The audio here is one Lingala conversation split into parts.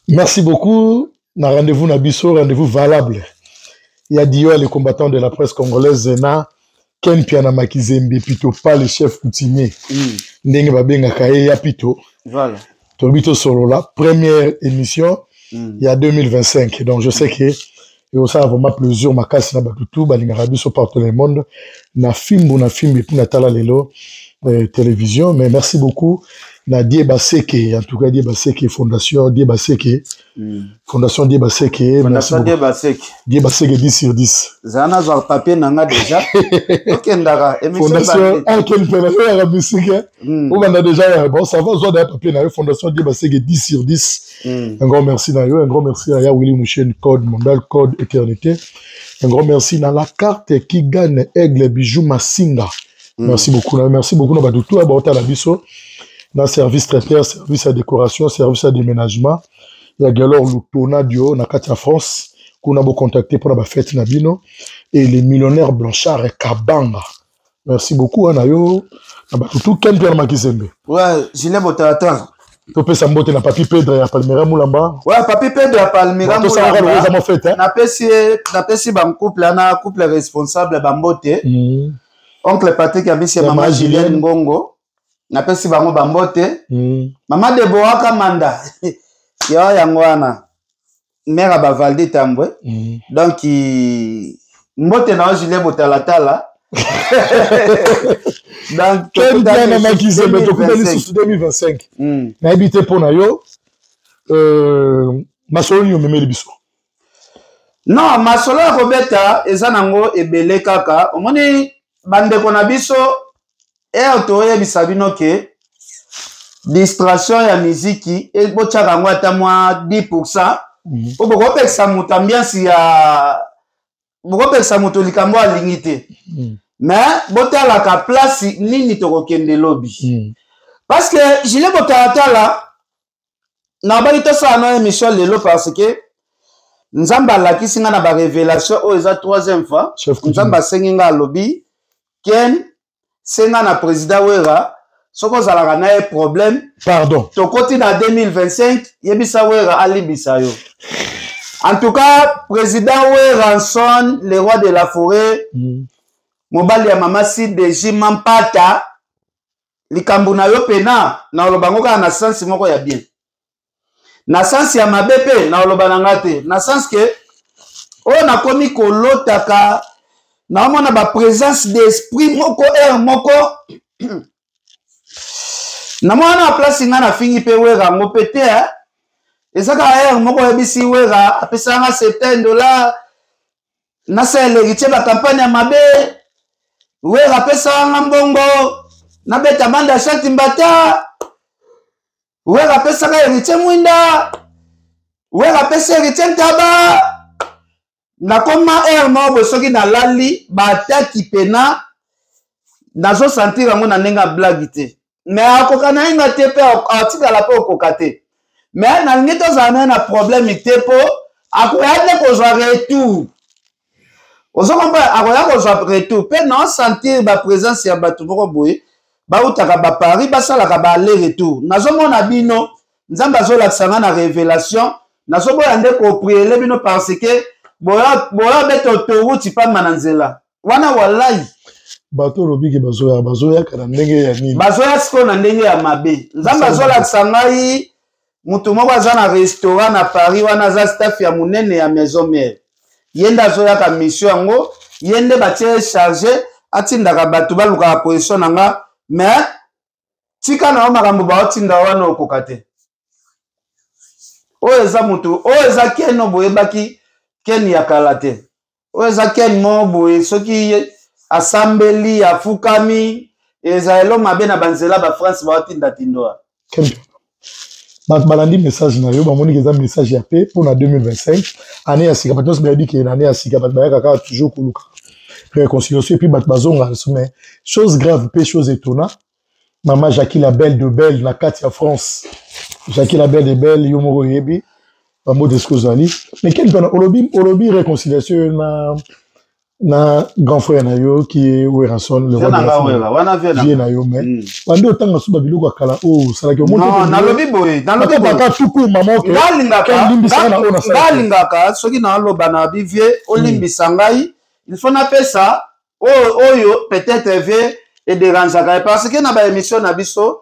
Merci beaucoup. Na rendez-vous Nabiso, rendez-vous valable. Il y a Dio, les combattants de la presse congolaise, Zena, Ken Piana Makizembe, Pito, pas le chef coutumier. Ndenge Babenga Kaye, ya Pito. Voilà. Tobito Solola, première émission, il y a 2025. Donc je sais que, et ça a vraiment plaisir, ma casse na batutu, Balingarabiso partout dans le monde. Na film, et puis Natala Lelo, télévision. Mais merci beaucoup. Na Diebaseke, en tout cas Diebaseke, Fondation Diebaseke. Fondation Diebaseke. Fondation Diebaseke. Diebaseke 10 sur 10. Zana zo papier nanga déjà. Ok ndara. Fondation Anken Penalo Arabisike. On a déjà bon ça va zo da papier na Fondation Diebaseke 10 sur 10. Un grand merci na yo, un grand merci à Willy Mouchen Code Mondial Code Éternité. Un grand merci na la carte qui gagne Aigle Bijou Massinga. Merci beaucoup. Merci beaucoup na batutu abota la biso. Dans service traiteur, service à décoration, service à déménagement. Il y a alors Lutona Dio, na Katia France, qu'on a beau contacter pour la fête Nabino. Et les millionnaires Blanchard et Kabanga. Merci beaucoup, Anayo. Tout quel pierre Makizembe. Ouais, Gilet Botata. Tu peux s'embotter na Papi Pedre à Palmera Moulamba. Ouais, Papi Pedre à Palmera Moulamba. Na pesi bam couple, na couple responsable bambote. Oncle Patrick Abisi et maman Julien Ngongo. Na pesi bango bambote. Maman Deboa Kamanda. Ya yangwana. Mère Bavaldi Tambwe. Donc mbote na Julien Botalatala. Donc quel bien na Makizembe to kutani sous 2025. Na habité pour na yo masolo ni omemeli biso. Non, masolo ya kobeta eza nango ebele kaka. Omoni bandeko na biso to bisabino ke distraction ya muziki e bochaka ngo ata mwa 10%. Oboko peksa mutu ambiance ya boko peksa mutu likambo alingi te. Mais botala ka place nini tokokende lobby. Parce que Gilet Botalatala na bali to sa na émission lelo parce que Nzamba lakisi nga na ba révélation o eza 3e fois. Nzamba senginga lobby Ken senga na président Wera soko zalaka na un problème. Pardon. Tokoti na 2025 yebisa Wera alibisa yo. En tout cas, président Weranson, le roi de la forêt, mobali ya mama si deji mampata likambu na yo pena na olobango ka na sens moko ya bien. Na sens ya mabepe na olobananga te. Na sens que o na komi kolotaka na mona ba présence d'esprit moko moko na mona place nga na fingi pe Wera ngo pete ezaka moko yebisi Wera apesa nga $70 na sele giche ba campagne ya mabe Wera apesa nga mbongo na beta banda shati mbata Wera apesa nga giche mwinda Wera apesa giche ntaba na koma mo soki na lali bataki pena nazo sentir ngo na nenga blague te mais akoka na inga te pe atikala pe okokate mais na ngito za na problème te po akoya ko zwa retour ozokomba akoya ko zwa retour pe na sentir ba présence ya batu boko boye ba utaka ba Paris ba sala ka ba aller retour nazo mona bino nzamba zo la tsanga na révélation nazo boya nde ko prier bino parce que boya beto autoroute pa mananzela wana wallahi bato lobiki bazoya kana ndenge ya nini bazoya siko na ndenge ya mabe nzamba zo la tsanga yi mutu moko aza na restaurant na Paris wana za staff ya munene ya maison mère yenda zo ya ka mission yango yende batie charger atindaka batu baluka position nanga mais tika na makambo ba otinda wana okokate o eza mutu o eza keno boyebaki ken ya kalate o eza ken mo boye soki asambeli afukami eza elo mabe na banzela ba France ba otinda tindoa balandi message na yo bamoni que ça message ya paix pour na 2025 année ya sika patos ba dit que année ya sika bat ba kaka toujours kuluka réconciliation et puis bat bazonga mais chose grave peu chose étonnante maman Jackie la belle de belle na Katia France Jackie la belle de belle yo moko yebi ba mot de skozali mais quel ben olobi réconciliation na na grand frère na yo qui est Werason le roi de la famille vie na yo mais bando tanga suba biloko kala o salaki omonto non na lobi boy na lobi baka tuku maman ke dalingaka soki na loba na bivie olimbisa ngai il faut na pesa oyo peut-être vie et dérangeaka parce que na ba émission na biso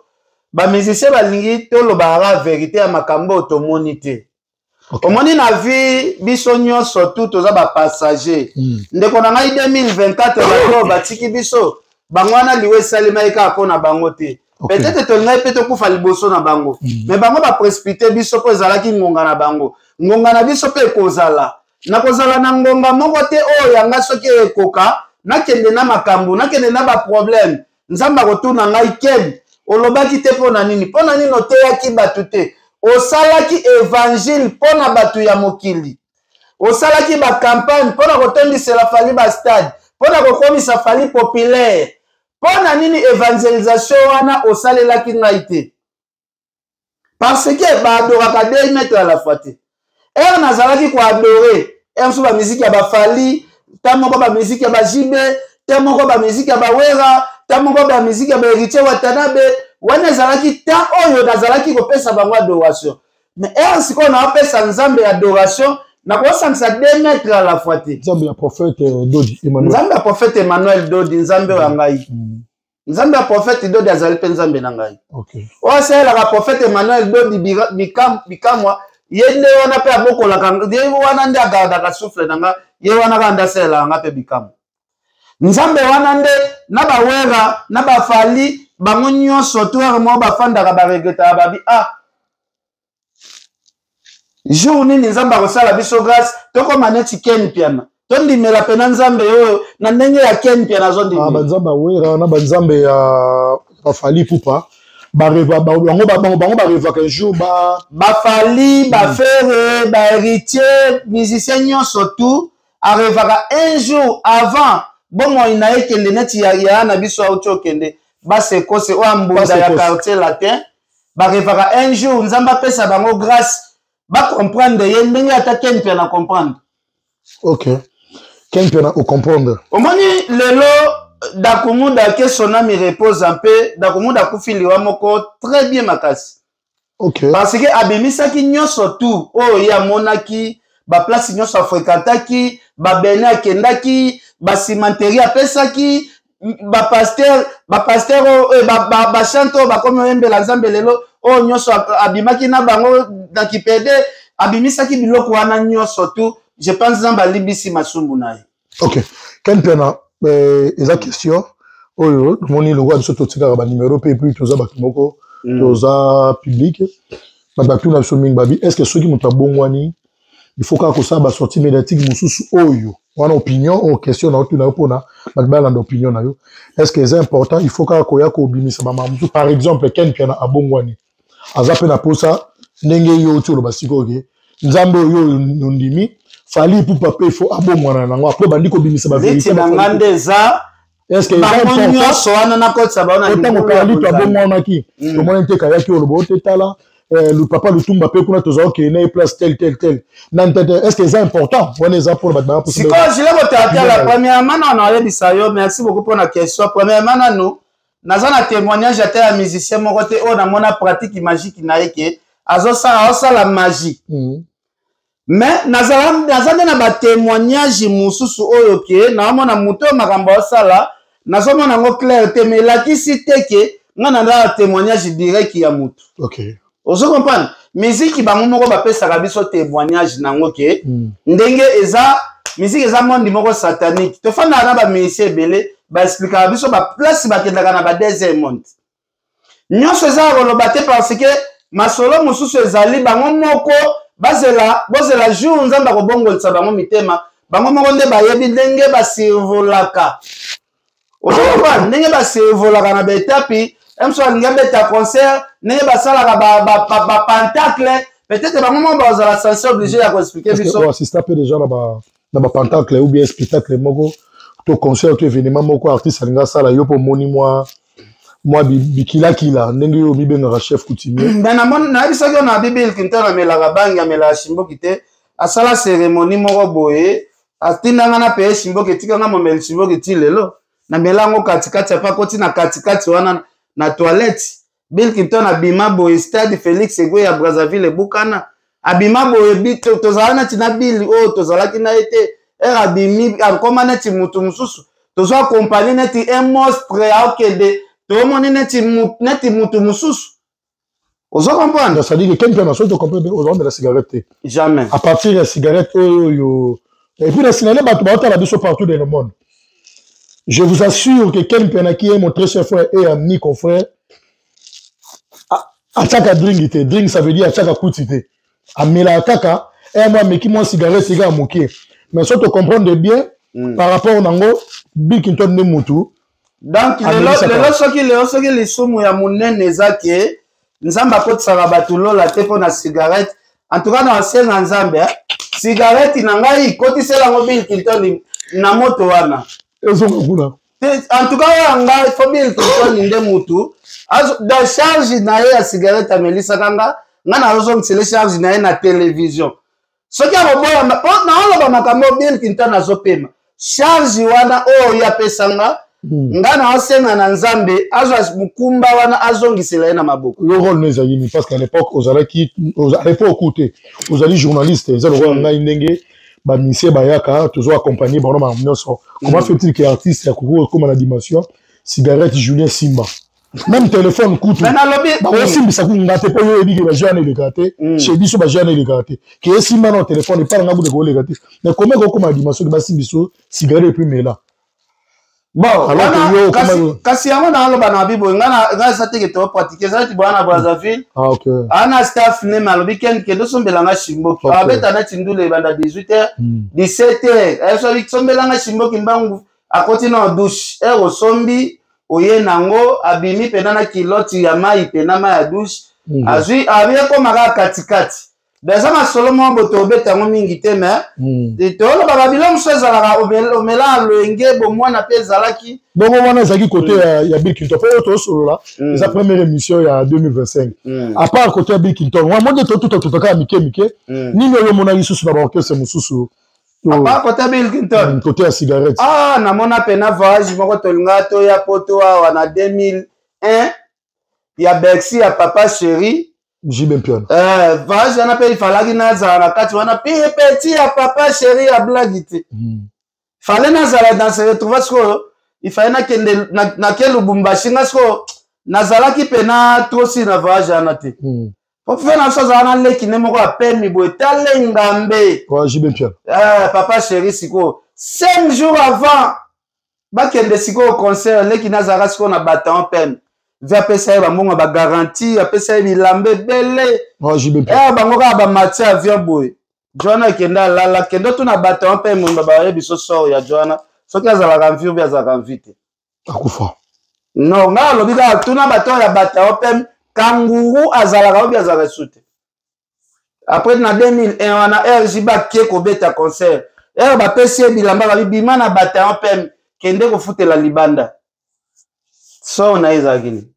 ba musicien balingi to loba la vérité ya makambo tomoni te. Omoni na vie biso nyonso tout toza ba passager ndeko na ngai 2024 bato batiki biso bango wana liwe salima eka pona bango te peut-être to ngai pe to kufa liboso na bango mais bango ba précipiter biso po ezalaki ngonga na bango ngonga na biso pe kozala na kozala na ngonga moko te o yanga soki ekoka nakende na makambo nakende na ba problème nzamba kotuna ngai ken olobaki te pona nini oteyaki batu te osalaki évangile pona batu ya mokili osalaki ba campagne pona kotondisela fali ba stade pona kokomisa fali populaire pona nini évangélisation wana osalelaki ngai te parce que baadoraka 2 mètres à la fois te nazalaki koadore so ba musique ya bafali ta moko ba musique ya bajibe ta moko ba musique ya bawera ta moko ba musique ya baheritier watanabe wana ezalaki ta oyo nazalaki kopesa bango adoration mais sikoyo naopesa nzambe adoration nakosangisa 2 mètres à la fois te nzambe ya prophète Dodi Emmanuel nzambe ya prophète Emmanuel Dodi nzambe oyo ngai nzambe ya prophète Dodi azali mpe nzambe na ngai oyo asalelaka prophète Emmanuel Dodi bikamwa ye nde wana mpe abokolaka ye wana nde agardaka souffle na nga ye wana kaka nde asalelaka nga mpe bikamwa nzambe wana nde na bawera na bafali bango nyonso toere mo bafandaka baregretaka babi jour nini nzambe akosala biso grâce tokoma neti ken piana tondimela pena nzambe oyo na ndenge ya ken piana azondimela banzambe awera na banzambe ya bafali pupa bango barevaka un jour bafali bafere bahéritier musicien nyonso tout arevaka un jour avant bongo ina ekende neti ya na biso auti okende basekose oyo ambunda ya quartier latin barevaka un jour nzambe apesa bango grâce bacomprendre ye ndenge ata ken mpe na comprendre ken mpe na ocomprendre omoni lelo dakumuda ke son ami repose mpe dakumuda akufi liwa moko très bien makasi parce que abimisaki nyonso tout oyo ye amonaki baplace nyonso afréquentaki babene akendaki basimanterie apesaki bapaster bachante oyo bakomi oyembela nzambe lelo oyo nyonso abimaki na bango na kipede abimisaki biloko wana nyonso tu je pense nzambe alimbisi masumbu na ye ken mpena eza question oyo tomoni lokwa biso totikaka banimero mpe epui toza bato moko toza public bato na biso mingi babi est ce que soki moto abongwani il faut kaka kosala basortie médiatique mosusu oyo wana opinion oyo question na otuna yo mpona bato balanda opinion na yo est ce que eza important il faut kaka koya kobimisa bamama mosusu par exemple ken mpiana abongwani aza mpe na posa ndenge yo oti oloba sikoyo nzambe oyo ondimi fali pupa mpe ifo abongwana nango apres bandi kobimisa baverité na nga nde eza bango nyonso wana nakotisa baonantango kali to abongwanaki tomoni nte kayaki oloba otetala le papa Lutumba pe kuna toza okene place tel est-ce que c'est important on est ça pour battre si quand je l'ai voté la première mana on a dit ça yo merci beaucoup pour la question premièrement nous naza na témoignage à tel musicien mon côté on a mona pratique magique na yeke azo ça la magie mais naza na ba témoignage mususu oyo ke na mona muto makambo sala nazo mona ngo clair te mais la qui cité ke ngana na témoignage direct ya muto ozo comprendre musique bango moko bapesaka biso témoignage nango ke ndenge eza musique eza monde moko satanique tofanda na ba musicien ebele baexplikaka biso baplace bakendaka na ba deuxième monde nyonso eza koloba te parce que masolo mosusu ezali bango moko bozela jour nzambe akobongolisa bango mitema bango moko nde bayebi ndenge basirvolaka ozo comprendre ndenge basirvolaka na baetapi M. Alinga beta concert, n'est pas ça la pentacle. Peut-être que maman va la censure obligée à expliquer. Parce que assister déjà là-bas pentacle ou bien spectacle moko, to concert, to événement moko artiste Alinga ça là yo pour moni moi bikila kila ndenge yo mibenga chef coutumier. Ben na bisa que na bible kinta na mela banga mela shimbo kite asala cérémonie moko boye atinda nga na pe Shimboke tika nga momeli Shimboke ti lelo na melango katikati apa koti na katikati wana na toilette Bill Clinton abima boye stade Félix Ségoué ya Brazzaville bukana abima boye bito tozalana tina Bill tozalaki na ete abimi akoma neti mutu mususu tozo accompagner neti un monstre akende tomoni neti mutu mususu. Ozo comprendre? Ça dit que quelqu'un n'a pas compris aux gens de la cigarette. Jamais. À partir de la cigarette, et puis la cigarette, la biso partout dans le monde. Je vous assure que quelqu'un qui est mon très cher frère et ami confrère, à chaque drink, ça veut dire à chaque coup, à Mela Kaka, et moi, mais qui moi cigarette, c'est à moquer. Mais ça, tu comprends bien, par rapport au Nango, Bill Clinton ne moutou. Donc, les sommes ya monene ezake, nzamba kotsaka bato lola te po na cigarette. En tout cas, dans la nzambe, cigarette inangai kotisela ngo Bill Clinton na moto wana. En tout cas, il faut Bill Clinton inde mutu. Dans charge na ya cigarette amelisa kanga, ngana rozo mtsele charge na na télévision. Soki aboboya na oloba makambo Bill Clinton azopema. Charge wana ya pesanga ngana asenga na nzambe azwa mukumba wana azongisela na maboko. Le rôle nous a yini parce qu'à l'époque à l'époque aux allez journalistes ils ont nga indenge ba mise bayaka toujours accompagné par ma nyonso. Comment fait-il que artiste ya koko comme la dimension cigarette Julien Simba même téléphone coûte ba Simba ça coûte ngate po yo ebiki ba jeune le gâté chez biso ba jeune le gâté que Simba no téléphone pas nga de ko le gâté mais comment ko comme la dimension ba Simba cigarette puis mais là. Bon, kasi yango na aloba na bibo nga sate ke to pratiquer ça ti bwana Brazzaville. Ah OK. Ana staff ne malobi ken ke do sombelanga Shimboke. Abeta na tindule banda 18h, 17h. Eso bi sombelanga Shimboke mbangu akoti na douche. Ero sombi oye nango abimi pena na kiloti ya mai pena ma ya douche. Azui abiye ko maka katikati. Beza ma solomo boto obeta ngo mingi te mais de tolo baba bilom sezala omela loenge bo mwana pe zalaki bongo wana zaki côté ya Bill Clinton pe to solo là sa première émission ya 2025 à part côté ya Bill Clinton moi de tout ka mike ni le mona lisusu na ba orchestre mususu à part côté ya Bill Clinton côté ya cigarette na mona pena voyage moko tolinga to ya poto wana 2001 ya Bercy ya Papa Chéri Jibem piano. Voyage on appelle falaki nazala na kati wana petit ya Papa Chéri ya blagite. Fallait nazala dans se retrouver sko il fallait na kende na ke Lubumbashi ngasko nazala ki pena trosi na voyage anate. Pour faire na chose ana leki ne moko apemi bo talengambe. Quoi Jibem piano. Papa Chéri siko 5 jours avant ba kende siko au concert leki nazala siko na batan pemi. Via PSA bango ba garantie PSA bilambe belé bango ka ba matia avion boy Joana kenda lala kendo tuna bato pe mumba ba yebiso so ya Joana soki azala kanvi obi azala kanvite akufa non nga lobika tuna bato ya bato pe kanguru azala ka obi azala sute après na 2001 wana RJB ke ko beta concert ba PSA bilamba ba bima na bato pe kende ko futela libanda. So na izagini.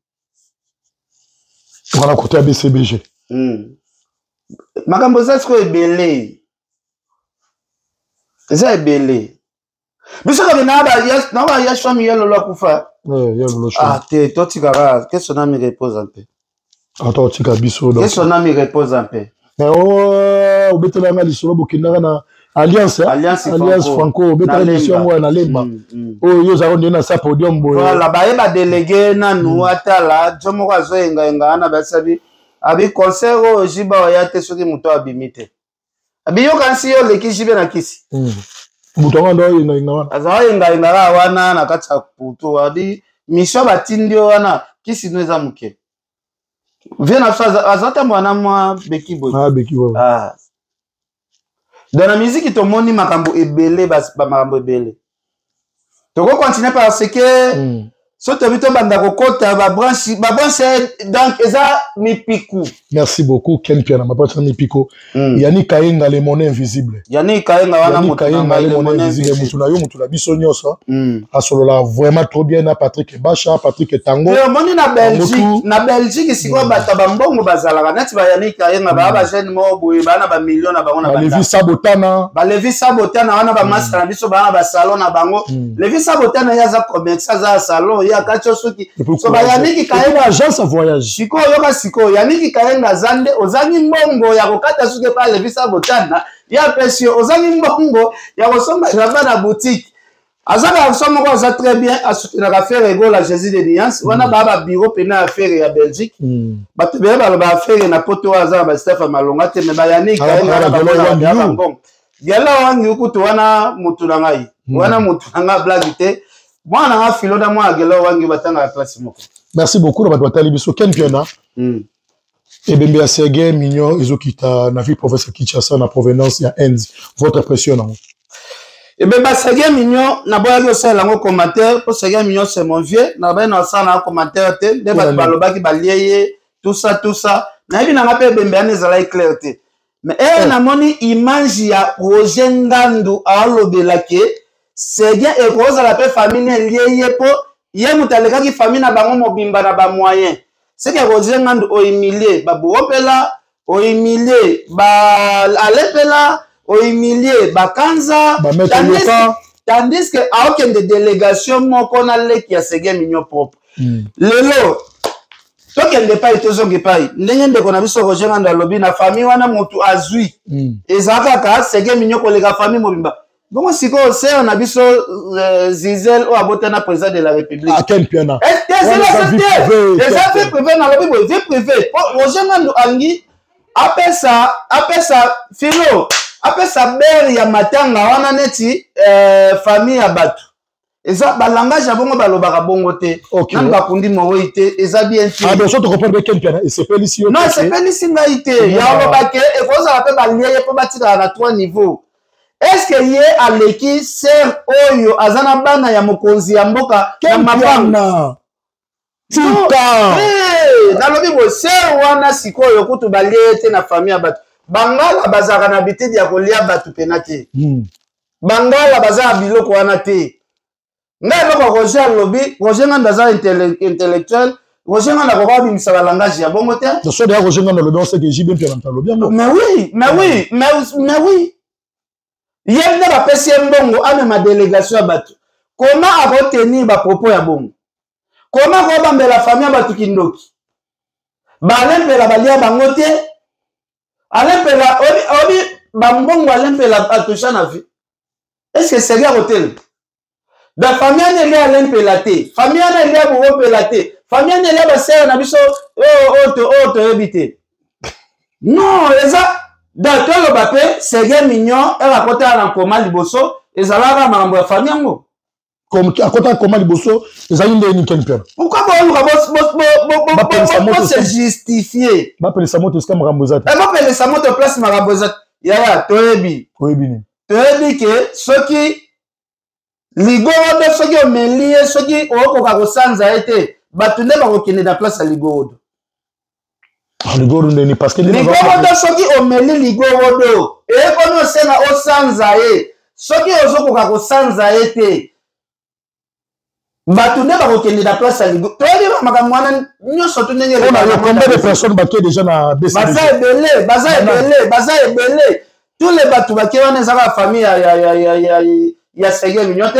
Voilà côté à BCBG. Makambo za siko ebele. Eza ebele. Biso ka na ba ya shami yelo lo kufa. Yelo shami. Te toti kara, qu'est-ce qu'on a me repose un peu. Attends, tika biso donc. Qu'est-ce qu'on a me repose un peu. Mais obetela nga lisolo bokindaka na Alliance Franco beta mission wa na lemba yo za ronde na sa podium boy voilà ba yeba délégué na nuata la jomo kwa zoenga na basabi abi concert jiba ya te soki muto abimite abi yo kansi yo leki jibe na kisi muto ngando inga wana azawa inga wana na katsa puto abi mission batindio wana kisi nweza muke vient na fa azata mwana mwa beki boy beki boy dans la musique to moni makambo ebele ba makambo ebele to ko continuer parce que Soto bito banda kokota ba branche donc eza mipiku. Merci beaucoup Ken Piana ma branche mipiku. Yani Kayenga les monnaies invisibles. Yani Kayenga wana moto na les monnaies invisibles mutu na yo mutu la biso nyoso. Asolola vraiment trop bien na Patrick Bacha, Patrick Tango. Mais moni na Belgique siko bata ba mbongo bazala neti ba Yani Kayenga ba jeune mo boye bana ba millions na bango na ba Levi Sabotana. Ba Levi Sabotana wana ba master na biso bana ba salon na bango. Levi Sabotana yaza commerce za salon ya kacho suki so ba Yannick Kayenga agence voyage siko yoka siko Yannick Kayenga zande ozangi mbongo ya kokata suki pa Levi Sabotana ya pesio ozangi mbongo ya kosomba java na boutique azaka soma ko za très bien asuki na affaire ego la Jésus de Alliance wana ba bureau pena affaire ya Belgique batu be ba affaire na poto azaka ba staff malonga te me ba Yannick Kayenga ba mbongo yala wangi ukutu wana mutu na ngai wana mutu na nga blague te. Moi, on a filo dans moi, merci beaucoup, Ken Piana. Et bien, Sergei Mignon, ils ont quitté la vie professeur Kinshasa, la provenance, il y a Inde. Votre impression, non? Et bien, Sergei Mignon, n'a pas eu un commentaire. Pour Sergei Mignon, c'est mon vieux. N'a pas eu un commentaire. Des baloba qui balaye, tout ça. N'a pas eu un clair. Mais, n'a pas eu image, il y a Roger Ngandu à l'obélake. C'est bien et cause à la paix famille liée pour yé mutaleka qui famille na bango mobimba na ba moyen c'est que Roger Ngandu o humilié ba boopela o humilié ba alepela o humilié ba kanza tandis que a aucune de délégation moko na leki ya Sergei Mignon propre lelo tokende pa itozoki pai ndenge ndeko na biso Roger Ngandu alobi na famille wana motu azui ezaka ka Sergei Mignon koleka famille mobimba. Bon, si on a vu Zizel ou Abotana président de la République. À quel piano? Les affaires privées dans la Bible, vie privée. Roger Ngandu Angi, après ça, Philo, après ça, Ber Yamatanga, on a neti famille à battre. Et ça, le langage à bongo balobara bongote. Nan bakundi moroite, et ça bien fait. Ah, bien sûr, tu comprends bien quel piano? Et c'est pas ici. Non, c'est pas ici, naïté. Il y a un baquet, et qu'on s'appelle balier pour bâtir à 3 niveaux. Est-ce que yé aleki ser oyo azana bana ya mokonzi ya mboka na mabanga tika nalobi bo ser wana sikoyo kutu baliete na famille ya batu bangala bazaka na bitidi ya kolia batu penate bangala bazaka biloko wana te ngai loko Roger lobi Roger Ngandu za intellectuel Roger Ngandu ko bimisa ba langage ya bongo te de so de Roger Ngandu lobi on sait que JB bien entend lobi mais oui Yel n'a pas passé un bongo à ma délégation à Batu. Comment a retenu ma propos à bongo? Comment on va la famille à Batu Kindoki? Balem pe la balia bangote. Alem pe la odi bambongo alem pe la atoucha na vie. Est-ce que c'est bien hôtel? La famille n'est pas alem pe la té. Famille n'est pas pour pe la té. Famille n'est pas basé na biso auto habité. Non, les a dans tout le papier, Sergei Mignon est à côté de coma liboso et ça va à ma famille. Comme à côté de coma liboso, ils ont une Ken Piana. Pourquoi vous se justifier? M'appelle ça moto est Marambozat. Elle m'appelle ça moto place Marambozat. Yaya, Toebi. Toebi que ceux qui ligoro de ceux qui ont mêlé, ceux qui ont kokakosanza été, batune bakokende na place à ligoro. Ligorodo parce que ligorodo soki omeli ligorodo e kono senga osanza ye soki ozokoka kosanza ye te batu nde bakokende na place ya ligorodo toyebi makambo wana nyonso tu ndenge combien de personnes bakie déjà na baza ebele tous les batu bakie wana ezaka famille ya Sergei Mignon te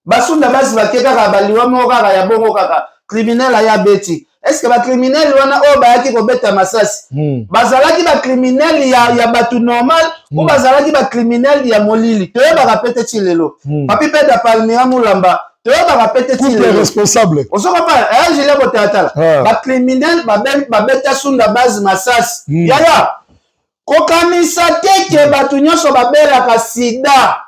basunda basi bakie kaka baliwa moko kaka ya bongo kaka criminel aya beti. Est-ce que les criminels ont été masasi? Bazalaki ba criminels ya batu normal ou bazalaki ba criminels ya molili? Tu es répété chilelo. Papi peda palmira mulamba. Tu es répété chilelo. Responsable. On se comprend. Je l'ai voté à ba criminels ba beta sunda base masasi. Yaya. Kokanisa teke batu nyonso babelaka sida.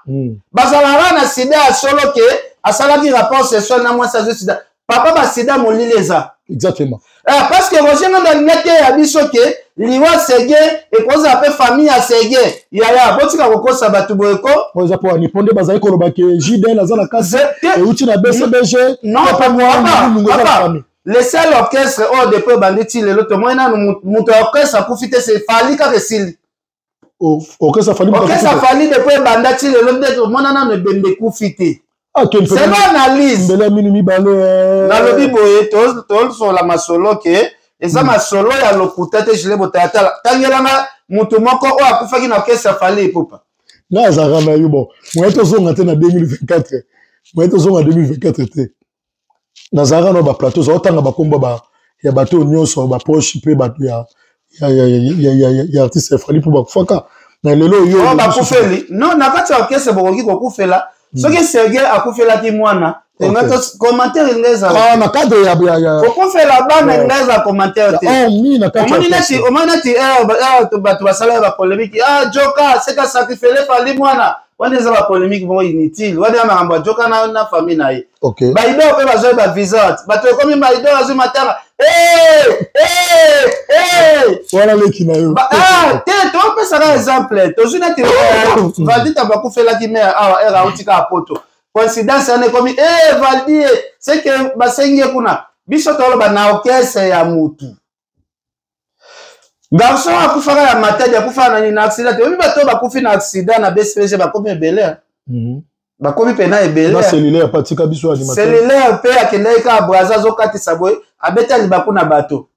Bazalaka na sida solo ke asalaki rapport sexuel na moi ça sida. Papa ba sida molili eza. exactement. Parce que Roger Nandalingate a dit que Liwa Sege et cause un peu famille à Sege. Il y a un petit caractère Sabatuboeko. Moi, j'ai pas répondu, mais j'ai dit JDL a la casse. Et où tu n'as BCBG. Non, pas moi. Le seul orchestre, oh, depuis Banditi, l'autre, moi, mon orchestre a profité, c'est Fali Karesili. Orchestre a fallu. Orchestre a fallu depuis Banditi, l'autre, moi, non, ne bende profité. C'est l'analyse. Dans le biboye, tout sur la masolo, que, et ça, ma solo, il y a le coutet, je l'ai voté à ta. Quand il y a un moutoumoko, oh, à Koufaki, l'orchestre a fallu, papa. Là, ça ramène, bon. Moi, je suis en 2024. Moi, je suis en 2024. Nazara no ba plateau so tanga ba komba ba ya bateau nyonso ba poche pe ba ya artiste Fali pour ba faka na lelo yo ba kufeli non na kati orchestre bokoki ko kufela soki Serge akufela ki mwana ngato commentaire ngeza na cadre ya ko kufela bana ngeza commentaire te mi na kati o manati to batu basala ba polémique Joka c'est ka sacrifier Fali mwana wana eza ba polémique bon inutile wana makambo Joka na famille na ye OK ba ido pe bazo ba visa bato comme ba ido bazo matanga voilà le qui na yo te to pe ça exemple to zuna te Valdi ta ba ku fela ki mère era utika apoto coïncidence ane comme Valdi c'est que basengie kuna biso to ba na orchestre ya mutu garçon akufaka ya matadi akufana ni na accident te bato ba kufi na accident na BCPG ba komi belé bakomi pena ebele na cellulaire patika biso animateur cellulaire pe akendai ka braza zokatisa boye abeta libaku na bato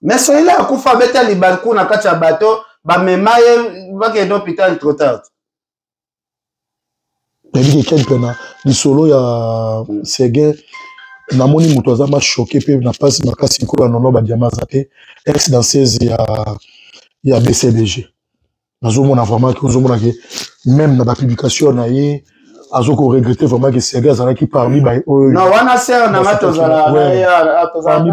mais cellulaire akufa abeta libaku na kati ya bato bamema ye bakende hôpital trop tard ebi ke pena lisolo ya Serge namoni moto aza ma choqué pe na pasi makasi ko nono ba diamaza te ex danseuse ya BCBG nazomona vraiment que ozomona que même dans la publication na ye azoko regretter vraiment que Serge azalaki parmi ba non wana ser na matozala parmi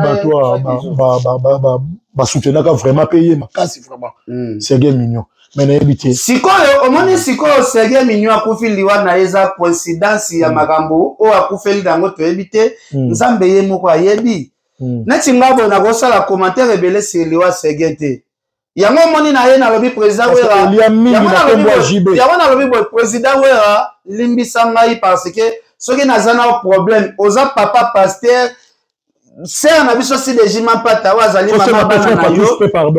ba soutenaka vraiment payé makasi vraiment Serge mignon mais na ebité sikoyo omoni sikoyo Serge mignon akufi liwa na eza coïncidence ya makambo o akufeli dango to ebité nzambe ye moko ayebi neti ngabo na kosala commentaire ebele sur liwa Serge te yango moni na ye na lobi président wera yango na lobi président wera limbisa ngai parce que soki naza na problème oza papa pasteur ser na biso si de jima pata wa azali mama bana na yo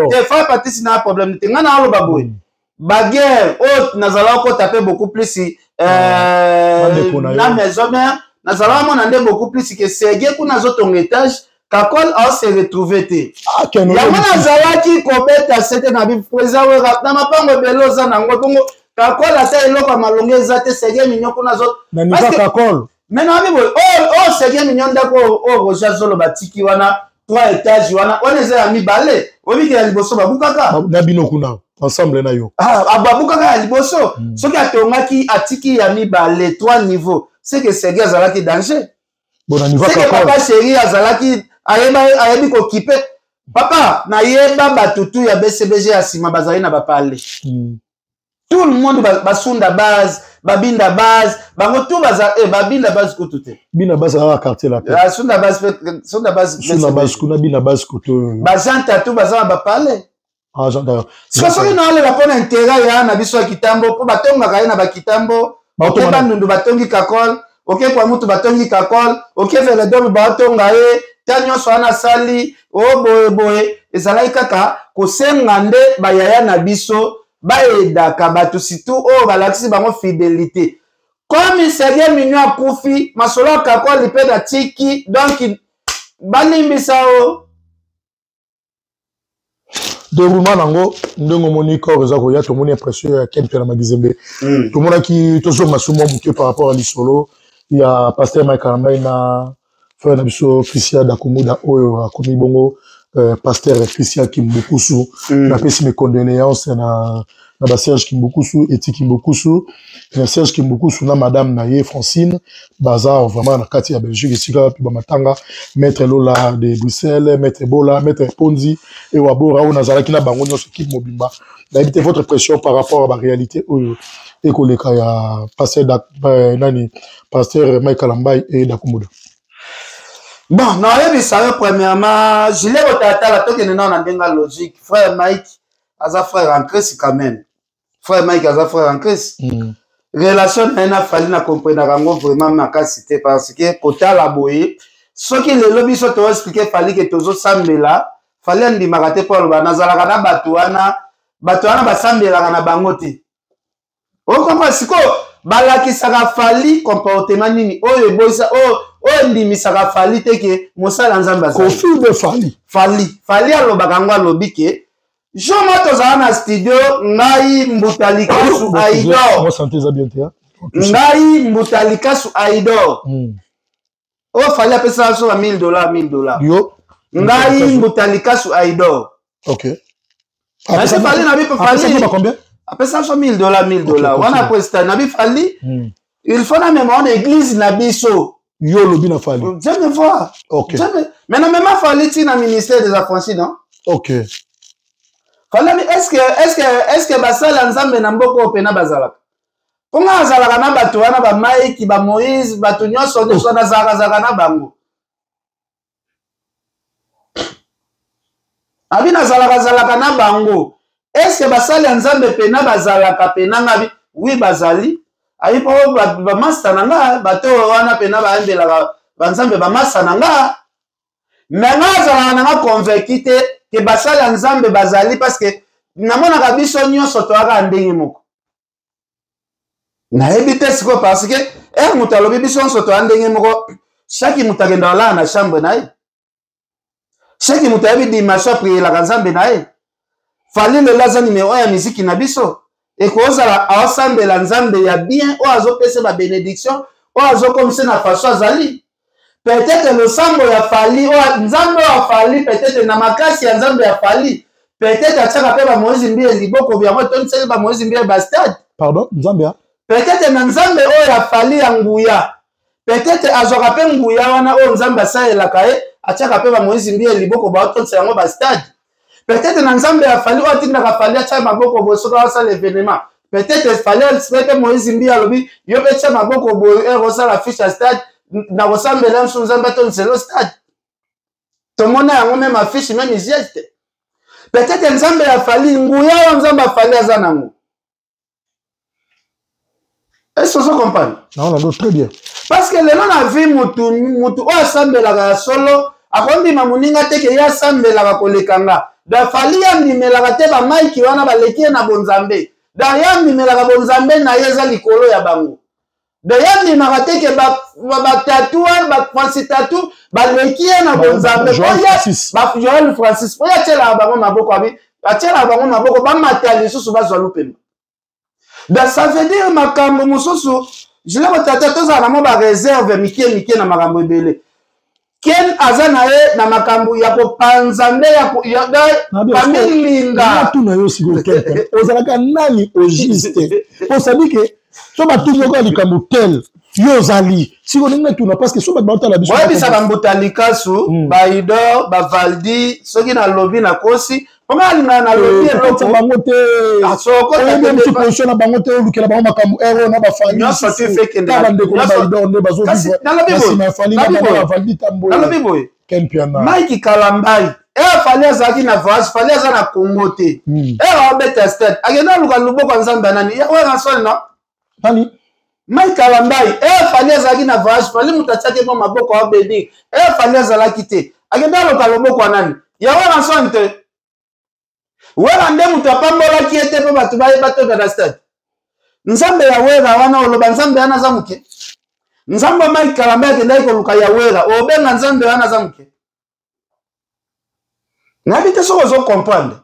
te fa patisi na problème te nga na aloba boye baguerre o nazala ko taper beaucoup plus na maison mère nazala mona nde beaucoup plus que Serge kuna zotonga étage Kakol a se retrouvé te. Yango nazalaki kobeta sete na bi président wera na mapango beloza na ngotongo Kakol ata eloko malonge ezate Serge mignon kuna zo. Na niva Kakol. Maintenant ami boy Serge mignon ndako Roger Zolo batiki wana 3 étages wana on eza ami balé. Obi ke liboso babukaka. Na bino kuna ensemble na yo. Babukaka ya liboso. Soki atongaki atiki ya mi balé 3 niveaux. C'est que Serge azalaki danger. Bon na niva Kakol. C'est que papa chéri azalaki ayebi ko kipe papa na yeba batutu ya BCBG asima bazali na bapale tout le monde basunda base babinda base bango tout baza babinda base ko tout bina base à quartier là sunda base kuna bina base ko to bazanta tout baza bapale genre soki na ale rapona intérêt ya na biso kitambo po batonga kai na bakitambo ba ndundu batongi Kakol OK kwa mutu batongi Kakol OK vele domi batonga ye tanyo swana sali boye ezalaki kaka kosenga nde bayaya na biso baedaka bato situ balakisi bango fidélité comme Serge mignon akufi masolo Kakol lipe na tiki donc balimbisa déroulement nango ndenge moni corps eza koya tomoni impression ya Kempe na Magizembe tomonaki tozonga sumo muke par rapport à lisolo ya pasteur Mike Karambai na frère na biso Christian Dakumuda oyo akomi bongo pasteur Christian Kimbukusu na pesi mes condoléances na ba Serge Kimbukusu eti Kimbukusu na Serge Kimbukusu na madame na ye Francine bazar vraiment na kati ya Belgique esika pi ba matanga maître Lola de Bruxelles maître Bola maître Ponzi et Wabora on azalaki na bango nyonso équipe mobimba d'habiter votre pression par rapport à la réalité oyo ekoleka ya pasteur pasteur Mike Karambai et Dakumuda. Bon, non, il y premièrement, je l'ai retardé à la toque de logique. Frère Mike, Aza frère en Christ quand même. Frère Mike, Aza frère en Christ. Relation n'a fallu na comprendre vraiment ma capacité parce que côté à la boye, ce qui les lobbies sont expliqué fallait que tous ensemble là, fallait andi marate pour le banazala kana batuana basambela na bangote. On comprend ce que balaki saka fali comportement nini oyo boisa o ndimi saka fali teke mosala nzamba conflit de fali alobaka ngo alobi ke Joma tozala na studio ngai Mbutalikasu Aidor. Moi santé za bien te. Ngai Mbutalikasu Aidor. O fali apesa so $1000. Yo. Ngai Mbutalikasu Aidor. OK. Apesa fali na bi fali. Combien? Apesa so $1000. Wana presta na bi fali. Il faut na même en église na biso. Yo lobi na fali. Jamais voir. OK. Mais na même fali ti na ministère des affranchis non? OK. Falami est-ce que basala nzambe na mboko pena bazalaka ponga azalaka na bato wana ba Mike ba Moïse bato nyonso na zaka na bango abina zalaka na bango est-ce que basala nzambe pena bazalaka pena ngabi oui bazali ayi po ba master nanga bato wana pena ba ambela ba nzambe ba master nanga menga zalaka na convaincu te que basala nzambe bazali parce que namona ka biso nyonso to aka ndenge moko na ebite siko parce que mutu alobi biso nyonso to ndenge moko chaque mutu akenda olala na chambre na ye chaque mutu ayebi dimanche aprielaka nzambe na ye fali lelo aza nimero ya miziki na biso ekozala aosambela nzambe ya bien oyo azopesa babenediction oyo azokomisa na faso azali. Peut-être le sambo ya fali o nzambe ya fali peut-être na makasi ya nzambe ya fali peut-être ataka pe ba Moïse mbie liboko bya mo tonseli ba Moïse mbie ba stade pardon nzambe ya peut-être na nzambe o ya fali ya nguya peut-être azoka pe nguya wana o nzambe asaela kae ataka pe ba Moïse mbie liboko ba tonseli ngo ba stade peut-être na nzambe ya fali o tinda ka fali ataka maboko bo soka sa l'événement peut-être fali pe Moïse mbie alobi yo pe tcha maboko bo e la fiche à stade na kosambela nso nzambe toniselo stade tomona yango même affiche même geste peut-être nzambe ya fali nguya wa nzambe afali aza nango est-ce que vous comprenez? Non, non, très bien parce que lelo na vie mutu oyo asambelaka ya solo akondima moninga te ke ye asambelaka kolekanga da fali yandimelaka te bamaiki wana baleki ye na bonzambe da yandimelaka bonzambe na ye eza likolo ya bango d'ailleurs ni marateke ba tatou ba Francis tatou ba lekie na bonzambe Joël Francis oya tela bango maboko abi atela bango maboko ba matali susu ba zwa lupemba da ça veut dire makambo mususu je l'ai tata toza na mo ba réserve mike na makambo ebele ken azana ye na makambo ya kopanzambe ya kamilinga tu na yo siko quelqu'un ozalaka nani au juste on sabi que so batungo ka likambo tel yo zali siko ninga tuna parce que so batala biso ouais bisa ba Mbutalikasu ba Aidor ba Valdi soki na lobi na kosi poma linga na lobi ko bango te asoko te même si position na bango te lukela bango makambo ero na ba fali nyonso tu fait que na bande ko ba Aidor ne bazo vivre na fali na ba Valdi tambo na lobi boy ken piana Mike Kalambai fali azaki na voyage fali aza na Congo te obeta stade agenda luka luboko nzambe nani ouais na sol non Nani? Mike Kalambai, fali azalaki na voyage, fali mutachake mo maboko wa bedi, fali azalaki te. Agenda loka loboko nani? Ya wana sonte. Wera nde mutu apambola ki ete pe batu baye bato da stade. Nzambe ya wera wana oloba nzambe ana zamuke. Nzambe Mike Kalambai akenda ko luka ya wera, obenga nzambe ana zamuke. Nabite soko zo comprendre.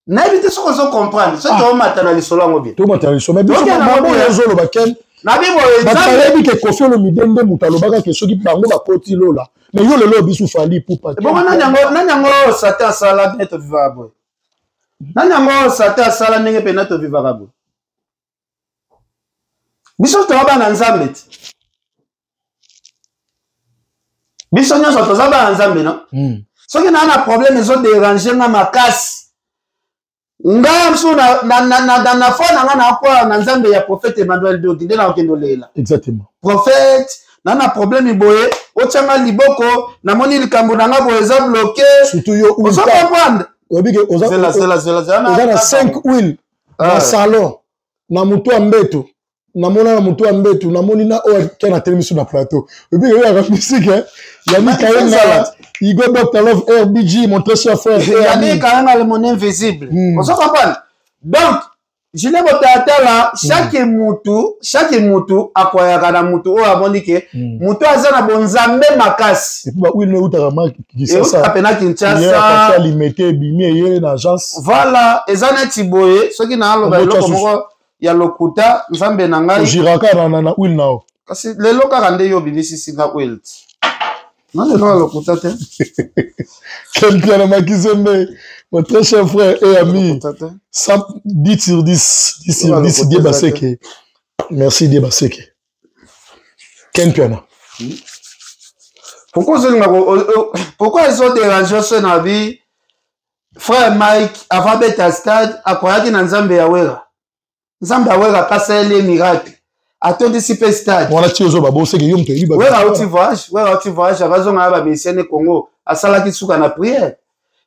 N'habite ce qu'on se comprendre, c'est tout matériel solo bien. Tout matériel solo, mais bien sûr, le baken. Nabi boye, que Kofi le midende mutalobaka que ceux qui bango ba koti lola. Mais yo le lobby sou fali pour pas. Bon nanyango sata sala neto vivabo. Nanyango sata sala nenge pe neto vivabo. Biso to ba na nzambe. Biso nyoso to za ba nzambe no. Soki na na problème zo déranger nga makasi. Nga so na fona nga na kwa na nzambe ya prophète Emmanuel Dogi nde na okendo lela. Exactement. Prophète nana problème boye otianga liboko namoni likambo nanga boye eza bloqué surtout yo ozo comprendre oza na 5 huile na salon na mutu ya mbeto namona na mutu ya mbeto namoni na oyo ke na tele miso na plateau obike yo yaka musique Yannick Kayenga Igo Dr Love RBG mon très cher frère Yannick Kayenga le mon invisible ozo comprendre donc je n'ai pas là chaque mutu akoyaka na mutu oyo amoni ke mutu aza na bonzambe makasi et puis oui ne utaka marque qui ça ça apena Kinshasa limité bimi yé na agence voilà ezana tiboye soki na aloba eloko moko ya lokuta nzambe na ngai jiraka na huile nao kasi lelo kaka nde yo bimisi singa huile non lelo ya lokuta te quelqu'un na Makizembe mon très cher frère et ami 10 sur 10 10 sur 10 Dieu Baseke merci Dieu Baseke Ken Piana pourquoi ils ont dérangé ce nabi frère Mike avant beta stade akoyaki na nzambe ya wera kasa ele miracle atondi sipe stade wana ti ozo babo seke yo mteli ba wera uti voyage abazonga ba misiene Congo asalaki suka na prière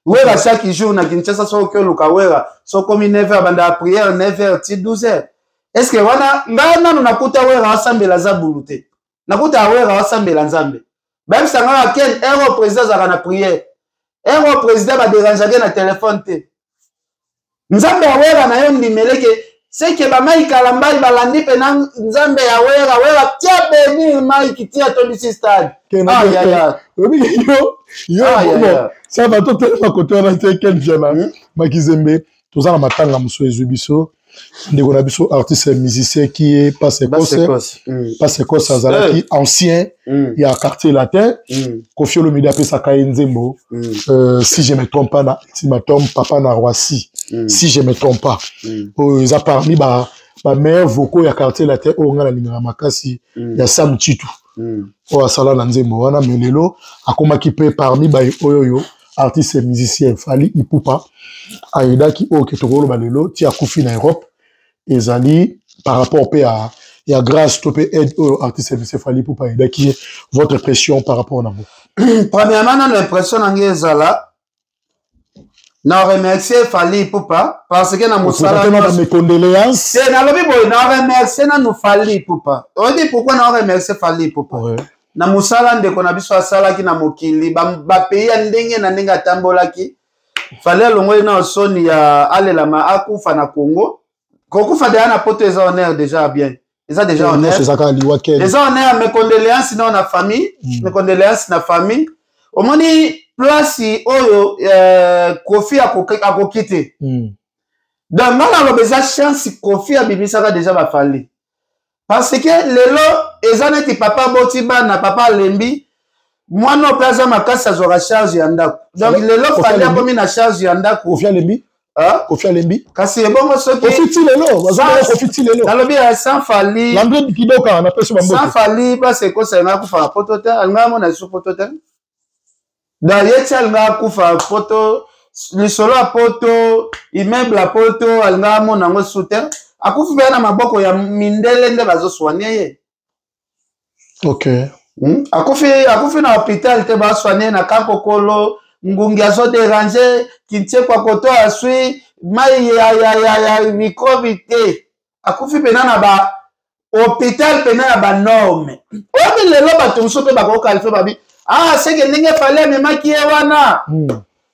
wera chaque jour na Kinshasa so ke luka wera so komi 9h banda prière 9h ti 12h est-ce que wana ngana nakuta wera asambela za bulute nakuta wera asambela nzambe même sanga ken ero président za na prière ero président ba déranger na téléphone te nzambe wera na yo ndimeleke c'est que ba mai kalambali balandi pena nzambe ya wera tia beni mai kitia to disi stade yo ça va tout ma côté na te Ken Piana Makizembe toza na matanga muso ezubiso ndeko na biso artiste musicien qui est passe Écosse azalaki ancien il y a quartier latin Koffi Olomide apesa Kaenzembo si je me trompe pas na papa na Roissy si je me trompe pas ils a parmi ba meilleurs vocaux ya quartier latin o ngana lingana makasi ya Sam Chitu o asala na nzembo wana melelo akomaki pe parmi ba oyoyo artiste musicien Fally Ipupa aidaki o ketokolo balelo ti akufi na Europe ezali par rapport à ya grâce to pe aide au artiste musicien Fally Ipupa aidaki votre impression par rapport na vous premièrement na l'impression na ngezala na remercier Fally Ipupa parce que na musala na mes condoléances c'est na lobi boy na remercier na no Fally Ipupa on dit pourquoi na remercier Fally Ipupa na musala ndeko na biso asala ki na mokili ba pays ndenge na ndenge atambolaki Fally alongoli na soni ya alelama akufa na Congo kokufa de na poto eza honneur déjà bien eza déjà honneur eza honneur mes condoléances na na famille mes condoléances na famille omoni place oyo Koffi akokite donc ngana lobeza chance Koffi abibisaka déjà ba Fally parce que lelo eza neti papa botiba na papa lembi mwana plaza makasa zora charge ya ndako donc lelo Fally akomi na charge ya ndako Koffi Lembi Koffi Lembi kasi ebongo soki Koffi lelo nalobi sans Fally l'André Kidoka na pesa bambo sans Fally parce que ça nga kufa poto te nga mona su poto te da yetia nga kufa poto lisolo a poto immeuble a poto nga mona ngo su te akufi be na maboko ya mindele nde bazo soigner ye OK akufi na hôpital te ba soigner na Kankokolo ngungi azo déranger kintie kwa koto asui mai ya microbe te akufi pena na ba hôpital pena na ba norme obi lelo bato nso pe bako kalife babi c'est que ndenge Fally amemaki ye wana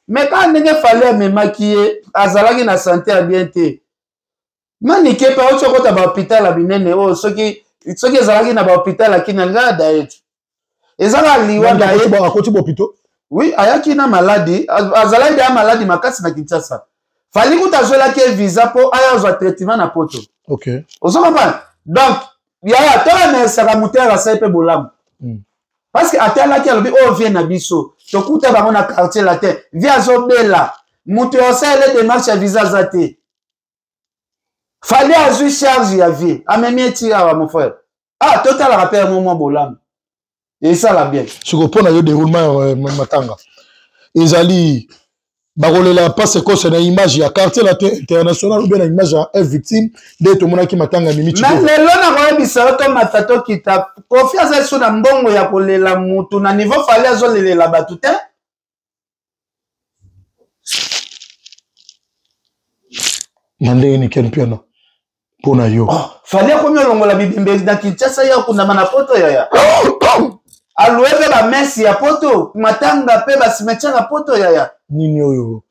mais quand ndenge Fally amemaki ye azalaki na santé ya bien te manike pa ocho kota ba hôpital abinene o soki ezalaki na ba hôpital akina nga daet ezala liwa daet ba akoti ba hôpital oui ayaki na maladie azalaki ya maladie makasi na Kinshasa Fally kutazolaki visa po aya zwa traitement na poto OK ozo comprendre donc ya tola na saka mutera sa pe bolamu parce que atalaki alobi o vient na biso tokuta bango na quartier latin via zobela mutu yosa ele démarche ya visa zate Fally azui charge ya vie amemi etira wa mon frère total rappel moment bolamu et ça la bien ce que pona yo déroulement matanga ezali bakolela passe cause na image ya quartier international ou bien na image ya victime de to mona ki matanga mimi chiko mais lelo na ko bisa to matato kita confiance eso na mbongo ya kolela mutu na niveau fali azolelela batu te mandenge ni ken piano pona yo fali akomi olongola bibimbe na Kinshasa ya kuna mana poto ya aluebe ba Messi ya poto matanga pe ba cimetière ya poto ya nini oyo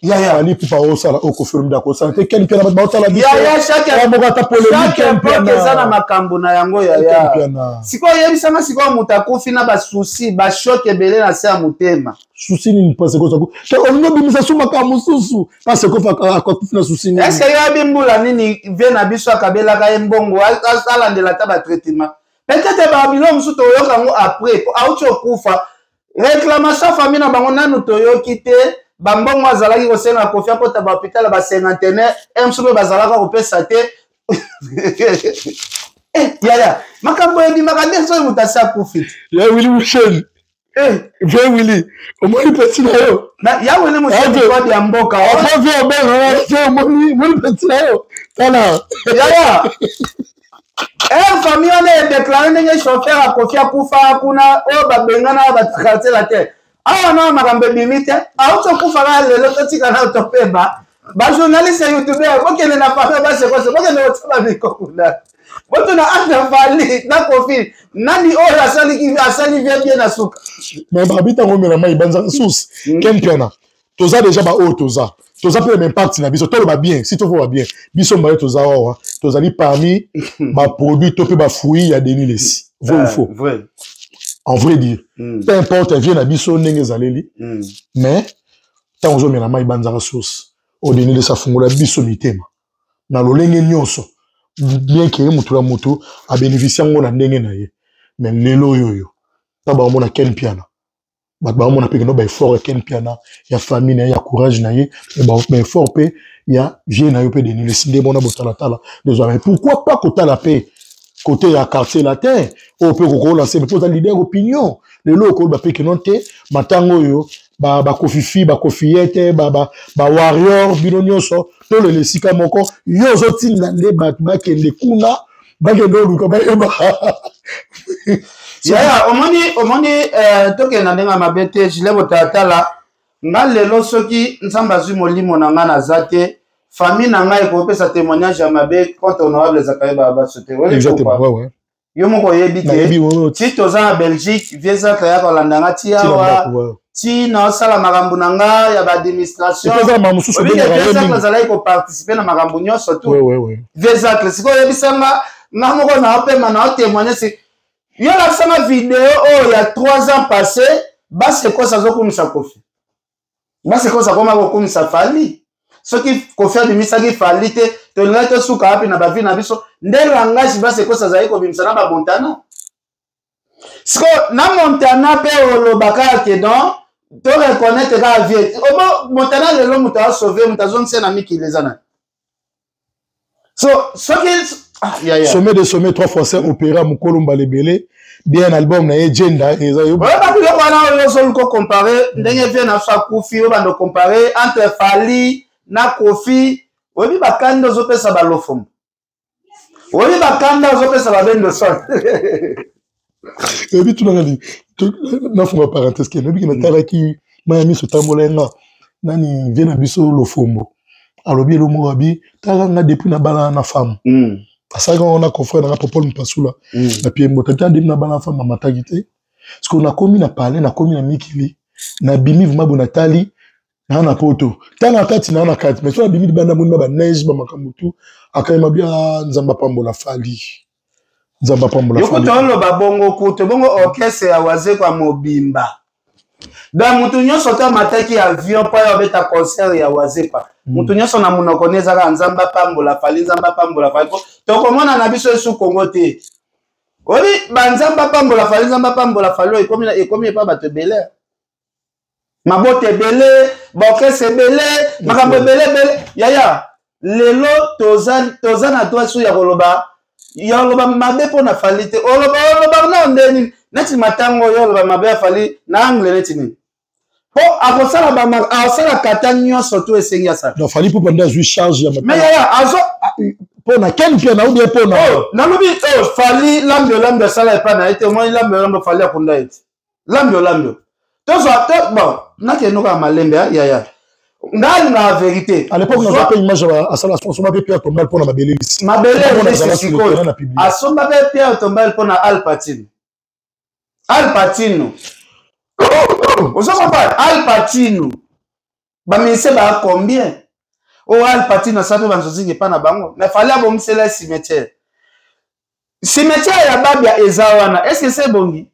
ya ali pupa osala okofirme dako sala te ken piano ba otala biso ya chaque mokata polémique ken piano eza makambo na yango ya siko yebisanga siko mutakufi na ba souci ba choc ebele na se ya mutema souci ni passe ko sako te olingo bimisa suma ka mususu passe ko fa akokufi na souci ni est-ce que ya bimbula nini ve na biso akabela ka mbongo asala ndela ta ba traitement peut-être ba bilo musu to yoka ngo après auto kufa réclamation famille na bango nanu to yoki te bambongo azalaki kosenga kofia pota ba hôpital ba cinquantenaire msupe bazalaka kopesa te yaya makambo ebi makadeso mutasa kufit ya Willy Mouchen viens Willy au moins petit na yo ya Willy Mouchen kwa ya mboka on vient ben Willy petit na yo tala yaya famille on est déclaré ndenge chauffeur akofia kufa kuna o babengana batakate la terre awa na makambo bimite auto kufa la lelo totika na topeba ba journaliste youtubeur bokele na papa ba se quoi bokele otala bikokuna boto na ata vali na kofi nani oyo asali bien na suka mais babita ngomela mai banza sous ken piana toza déjà ba o toza pe même parti na biso to ba bien si to va bien biso mbaye toza wa tozali parmi ba produits to pe ba fruits ya Denis Lessi vrai ou faux vrai en vrai dire peu importe vient na biso ndenge zaleli mais tant ozo mena mai banza sauce o Denis Lessi afungola biso mitema na lolenge nyonso bien que mutu la moto a bénéficié ngona ndenge na ye mais lelo yoyo ta ba mona ken piana ba mona pe no ba effort ken piana ya famille na ya courage na ye et ba effort pe ya vie na yo pe Denis Lessi ndé mona botala tala désolé pourquoi pas côté la paix côté ya quartier latin o pe ko lancer mais pour leader opinion lelo ko ba pe que non te matango yo ba kofifi ba kofiete ba warrior binonyoso to le lesika moko yo zoti nande ba kende kuna ba kende luka ba yeba ya omoni toke na ndenga mabete jile botatala ngalelo soki nsamba zwi molimo na nga na zate famille na nga ko pesa témoignage ya mabe contre honorable Zakaye Baba sote exactement yo moko yebi te ti toza na Belgique vieza kaya ko landanga ti awa ti na sala makambo na nga ya ba administration toza ma mususu be na zala ko participer na makambo nyonso tu vieza kle siko yebisanga na moko na opema na témoigner si yo la sanga vidéo ya 3 ans passé base ko sa zo kumisa kofi base ko sa koma ko kumisa fali soki kofi de misaki fali te to linga to suka hapi na bavi na biso nde langage base ko sa zayi ko bimisa na ba Montana siko na Montana pe olobaka ke don to reconnaître ka vie obo Montana le muto a sauver muto zonse na miki lezana so soki sommet de sommet 3 fois 5 opéra Mukolomba lebele bien album na Agenda eza yo ba bilo bana yo ko comparer ndenge vient na fa Kofi o bando comparer entre Fali na Kofi obi bakanda zo pesa balofum obi bakanda zo pesa babendo son ebi tunanga na funga parenthèse ke ebi na tala ki Miami so tambola nga nani vient na biso lofombo alobi lo mo abi tala nga depuis na bala na femme asaka on a confrère na Paul Mpasula na pied motata dem na bala femme mataki te parce qu'on a commis na parler na commis na mikili na bimi vma bonatali na poto tala kati na kati mais so bimi bana moni ba neige ba makambutu akayima bia nzamba pambola fali nzamba pambola fali yoko tolo ba bongo kuto bongo orchestre ya waze kwa mobimba da mutu nyonso to mataki avion pa yo beta concert ya wazepa mutu nyonso na munoko nezaka nzamba pambola fali to komona na biso esu Kongo te odi banzamba pambola fali ekomi pa bato bele mabote bele bokese bele makambo bele yaya lelo toza na to esu ya koloba mabe po na fali te oloba na ndeni neti matango yo oloba mabe ya fali na angle neti ni Po akosala ba akosala katanya surtout esengi ça. Donc fallait pour pendant jouer charge mais ya azo pour na ken piano ou bien pour na na lobi fallait lambe sala pas na été moi lambe fallait akunda été lambe tozo bon na ke no ka malembe ya ndani na vérité à l'époque on a pas image à ça la sponsor m'a payé tombal pour na mabele c'est siko asomba pe payé tombal pour na Al Pacino vous savez pas Al Pacino ba ministre ba combien Al Pacino ça peut banzozingi pas na bango mais fallait abomsela cimetière ya babia ezawana est-ce que c'est bongi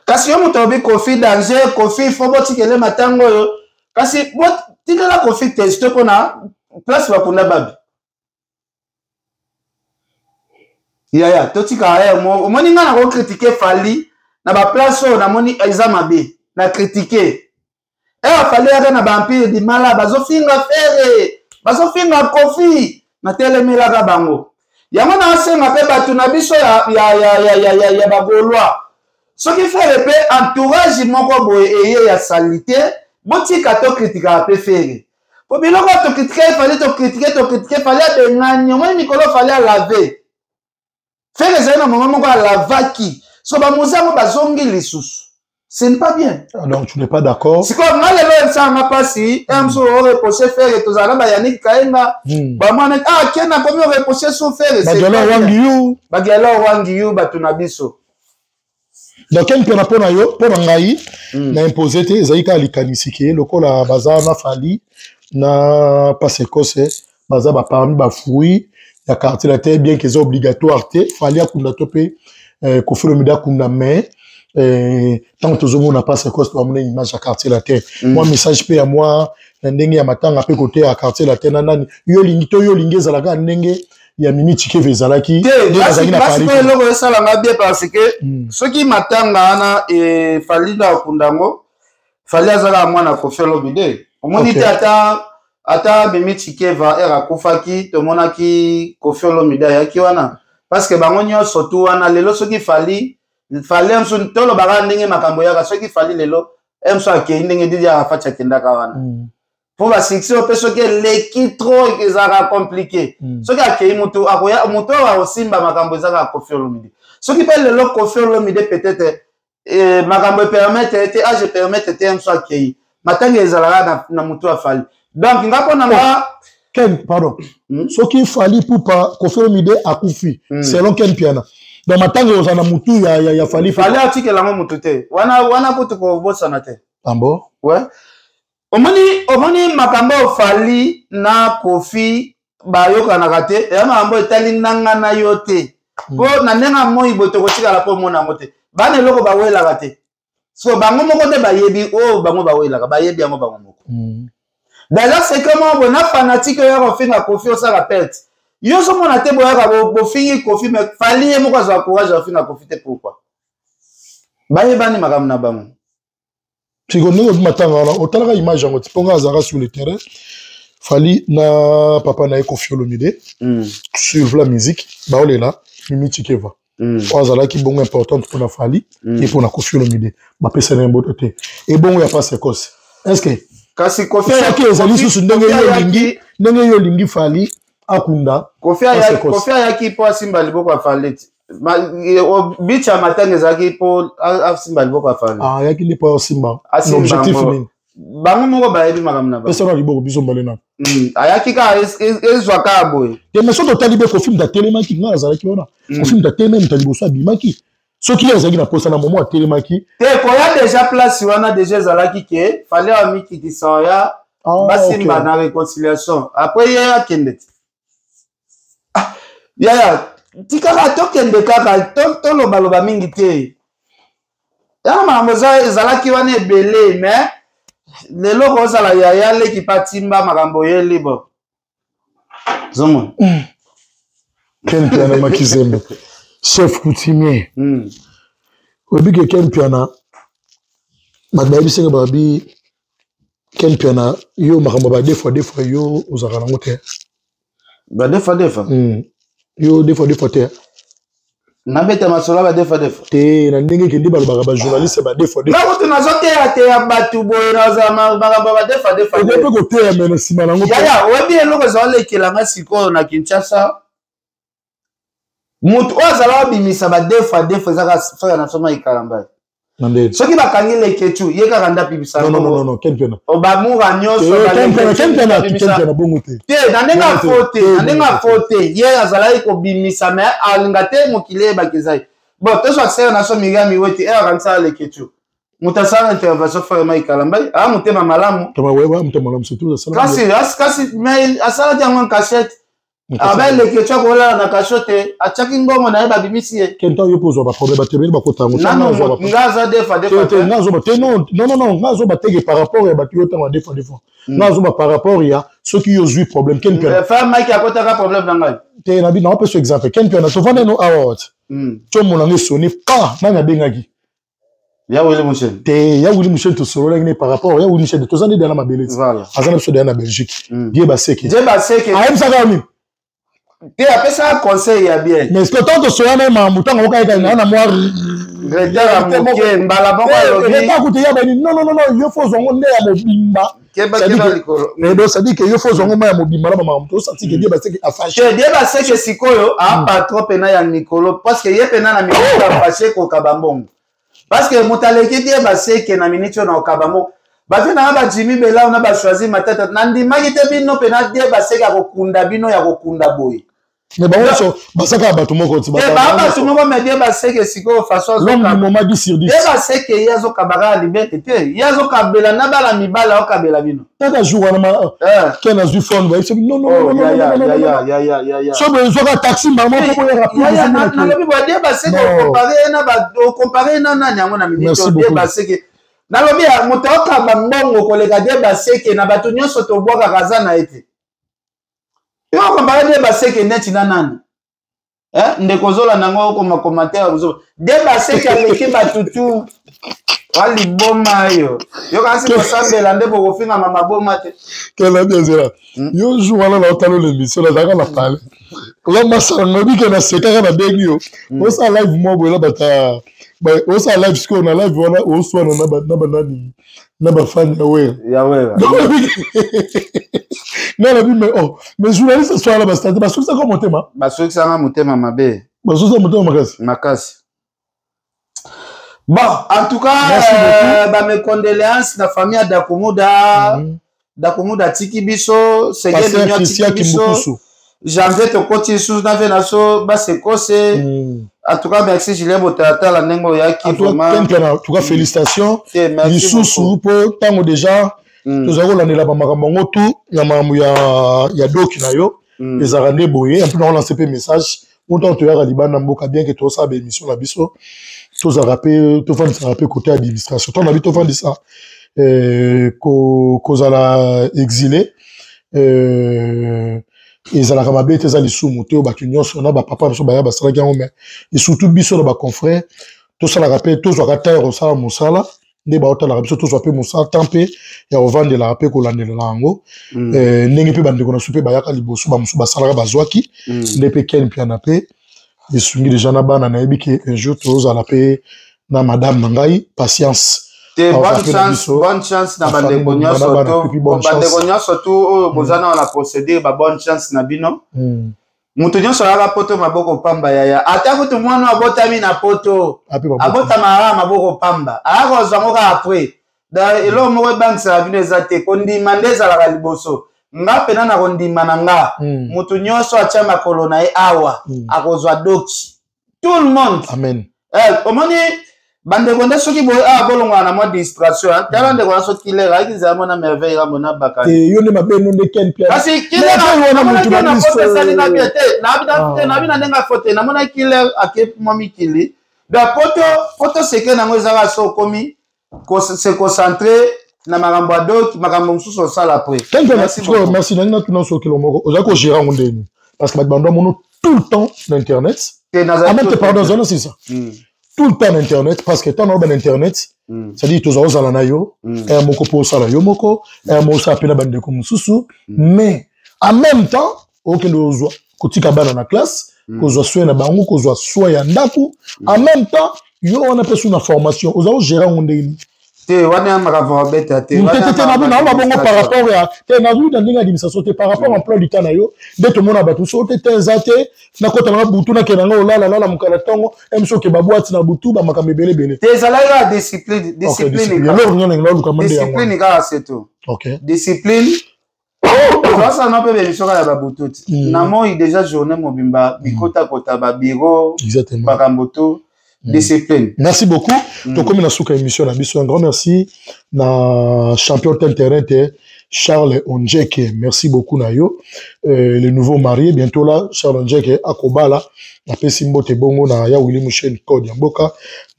kasi yo moto obi Kofi danger Kofi faut botikele matango yo kasi bot tikala Kofi test ko na place bakunda babi ya totika mo moni nga na ko critiquer fali na ba place na moni examen B na critiquer fallait ya na ba empire di mala bazofinga fere bazofinga Kofi na telemela ka bango yango na senga pe batu na biso ya bagolwa ce qui fait pe entourage moko boye ya salité botika to critique pe fere po biloko to critiquer fallait de ngani moi Nicolas fallait laver fere zena moment moko lavaki so ba muzango bazongi lisusu ce n'est pas bien. Donc tu n'es pas d'accord? C'est comme moi le ça m'a passé so reprocher faire to zala ba Yannick Kaenga ba mwana kena komi reprocher so faire bagelo wangiyu batuna biso. Donc quel peut rapport na yo pour ngai na imposer te zaika likanisiki lokola bazana fali na passe cause baza ba parmi ba fruits ya quartier la terre bien que c'est obligatoire te fali akunda topé Kofi Olomide akunda mais tant que on n'a pas ce coste pour amener une image à quartier la terre moi message pe à moi ndenge ya matanga pe côté à quartier la terre nani yo lingi zalaka ndenge ya mimi tike vezalaki parce que logo sala ngabie parce que ceux qui matanga ana et falida kundango fali azala mwana Kofi Olomide omoni te ata mimi tike va era kufaki to monaki Kofi Olomide yaki wana parce que bango nyonso tu wana lelo soki fali mso tolo baga ndenge makambo yaka soki fali lelo mso ake ndenge didi ya facha kendaka wana pour la section pe soki leki trop ezaka compliqué soki ake mutu akoya mutu wa osimba makambo ezaka Kofi Olomide soki pe lelo Kofi Olomide peut-être makambo permettre te je permettre te mso ake matanga ezalaka na mutu wa fali donc ngapo na nga Ken pardon soki fali pour pas Kofi Olomide akufi selon Ken Piana dans matanga ozana mutu ya fali atike lango mutu te wana kutu ko bosana te ambo ouais omoni makambo fali na Kofi bayokanaka te ya makambo etali nanga na yo te po na ndenga moi boto kotikala po mona ngo te bana eloko bawelaka te so bango moko te bayebi bango bawelaka bayebi yango bango moko d'ailleurs c'est comment bon na fanatique ya kofinga Kofi osala perte yo so mona te boyaka bofingi Kofi mais fali ye moko azwa courage ofinga Kofi te pourquoi bayebani makambo na bango Psychonéo du matin, on a la image en Zara sur le terrain. Fali na papa na Kofi Olomide sur la musique. Bah on est là, Mimi Tikeva. Zara qui bon importante pour la Fali et pour la Kofi Olomide. Bah pèse un beau côté. Et bon il y a pas ces causes. Est-ce que kasi Kofi les amis sous ndenge yo lingi Fali akunda. Kofi ya ki po simba liboko Fali. Bicha matanga zaki po simba liboko Fali. Yaki li po simba. L'objectif ni. Bango moko bayebi makambo na ba. Pesa na liboko biso mbalena. Ayaki ka ezwa ka boy. Te mais soto talibe ko film da telemaki nga azalaki wana. Ko film da teme mutalibo so abimaki. Soki yazaki na posa na moment telemaki. Te ko ya déjà place wana déjà zalaki ke fallait amiki ki soya basimba na réconciliation. Après ya kende. Ya tikaka tokende kaka to lobaloba mingi te. Ya makambo zalaki wana ebele mais lelo ko sala ya leki patimba makambo ye libo zomo Ken Piana makizembe chef coutumier obi ke Ken Piana babi senge babi Ken Piana yo makambo ba des fois yo ozaka nango te ba des fois yo des fois te Nabete masolo ba defa. Te na ndenge kendi ba ba journaliste ba defa. Na ko tuna zote ya batu boy na za ba defa. Ko pe ko te ya mena sima nango. Ya webi eloko za lekela nga siko na Kinshasa. Mutu ozala bimisa ba defa zaka soya na soma ikalamba. Nande. Soki bakangi leketu yeka kanda pibisa. Non, Kenpena. Obamuga nyoso ba Kenpena bongo te. Te nandenga fote ye azala ko bimisa me alingate mokile bakizai. Bon, to so accès na so migami weti kansa leketu. Mutasana intervention fa mai kalamba. Mutema malamu. Tama wewa mutema malamu surtout asala. Kasi mais asala jango cachette. Abe leketu ko la na cachette achaki ngombo na eba bimisi ye. Kenta yo pozo ba problème batebeli ba kota ngo. Non, ngaza defa. Non, ngazo ba tege par rapport ya batu yo tanga defa. Ngazo ba par rapport ya ceux qui ont eu problème Kenpena. Femme qui a kota ka problème ngai. Te na bi na peso exemple Kenpena to vanda no award. To mona ngi soni pa na nga bengaki. Ya Willy Mouchen. Te ya Willy Mouchen to solo ngine par rapport ya Willy Mouchen to zandi na mabelezi. Voilà. Azana biso na Belgique. Die baseke. Aime ça quand même. Te appelle ça conseil ya bien. Mais ce que tant de soya même mutanga oka na moi Redara moke mbala bongo lobi. Pas écouter ya bani non, il faut zongo ne ya mobimba. Mais donc ça dit que il faut zongo ma ya mobimba na mama to senti que die baseke afashe. Die baseke sikoyo pas trop pena ya Nicolo parce que ye pena na minute afashe ko kabambongo. Parce que mutaleki die baseke na minute na okabamo. Bafi na ba Jimmy Bela na ba choisi matata nandi magite bino pena die baseke akokunda bino ya kokunda boy. Mais bon so basaka batu moko ti batu moko me die baseke siko façon l'homme du moment 10 sur 10. Die baseke yazo kabara liberté te yazo kabela na bala mibala o kabela bino. Tata jour wana ma ken azu phone ba non. Ya. So be zo ka taxi maman ko ya rapide. Na lobi ba die baseke comparer na nyango na minute die baseke. Na lobi moto ka bambongo koleka die baseke na batu nyonso to bwaka kaza na ete. Yo comparer die baseke neti na nani? Ndeko zola nango ko ma commentaire zo. Die baseke aleki batutu. Wali boma yo. Yo kasi ko sambela ndebo ko finga mama boma te. Kela bien zera. Yo jour wana na otalo l'émission la zaka na parler. Là masala ngobi ke na seka na bengi yo. O sa live mo bola bata. Ba o sa live score na live wana o so na banani. Na ba fan ya we. Non la mais journaliste soit là basta ba so ça comme motema. Ba so ça motema mabe. Ba so ça motema makasi. Bon, en tout cas, mes condoléances la famille d'Akomuda. D'Akomuda Tikibiso, c'est bien Tikibiso. Janvier to koti sous na venaso ba se kose. En tout cas, merci Julien Botata la nengo ya ki vraiment. En tout cas, félicitations. Merci pour tango déjà. Nous avons l'année là ba makambo tout, ya mamu ya doki na yo. Les arandé boyé, un peu on lance pe message. Autant tu as Liban mboka bien que toi ça be émission la biso. Tous à rappeler, tout fan ça rappelle côté administration. Toi on a vu tout fan de ça. Cause à la exilé. Ils allaient ramaber tes alliés sous monter au bâtiment. On a papa sur baya basara qui mais et surtout biso le bas confrère. Tout ça la rappelle, tous à rater au sala musala. Des baota la rappelle, tous à peu musala tempé. Et au vent de la rappelle qu'on l'année lango. N'engue pe bande qu'on a soupé baya kalibosu bamusu basala bazwaki. N'epe ken pianape. Et soumis déjà na bana na ebiki un jour tous à la paix na madame Mangai patience. Bonne chance na bande konya surtout bozana na procédure ba bonne chance na bino. Mutu nyonso ala poto maboko pamba yaya ata kutu mwana abotami na poto abota mara maboko pamba ako zangoka après da elo mo bank sa bino ezate kondima ndeza la liboso nga pena na kondima na nga mutu nyonso acha makolo na e awa akozwa doki tout le monde amen omoni bande konde soki boy bolonga na mo distraction tala nde kwa soki le ga kiza mona merveille ga mona bakani yo ne mabe no de ken pia kasi kile na mutu na foto sali na biete na bina ndenga foto na mona kile ake momi kili da poto seke na ngo za so komi ko se concentrer na makambo adok makambo msusu sala après merci na tuna so kilo moko ozako gérer ngondeni parce que bando mono tout le temps l'internet amete pardon zone c'est ça tout le temps internet parce que tant on internet ça dit tous aux ala na yo et moko po sala yo moko et mo sa pena bande ko mususu mais en même temps aucun dozwa kotika bana na classe kozwa soin na bango kozwa soin ya ndaku en même temps yo on appelle une formation aux gens gérant ondeni te wana makava beta te na bongo par rapport à te na vu dans l'administration te par rapport à emploi du temps na yo de tout monde abatu so te tenzate na kota na butu na kenanga olala la mukala tongo emso ke babwati na butu ba makambe bele te zalaga discipline discipline ka c'est tout OK discipline ça n'a pas besoin de la babutu na moi déjà journée mobimba bikota kota ba bureau bakamboto discipline. Merci beaucoup. Donc comme na suka émission na biso un grand merci na champion terrain Charles Onjeke. Merci beaucoup na yo. Le nouveau marié bientôt là Charles Onjeke akobala na pesi mbote bongo na ya Willy Mouchen Code ya mboka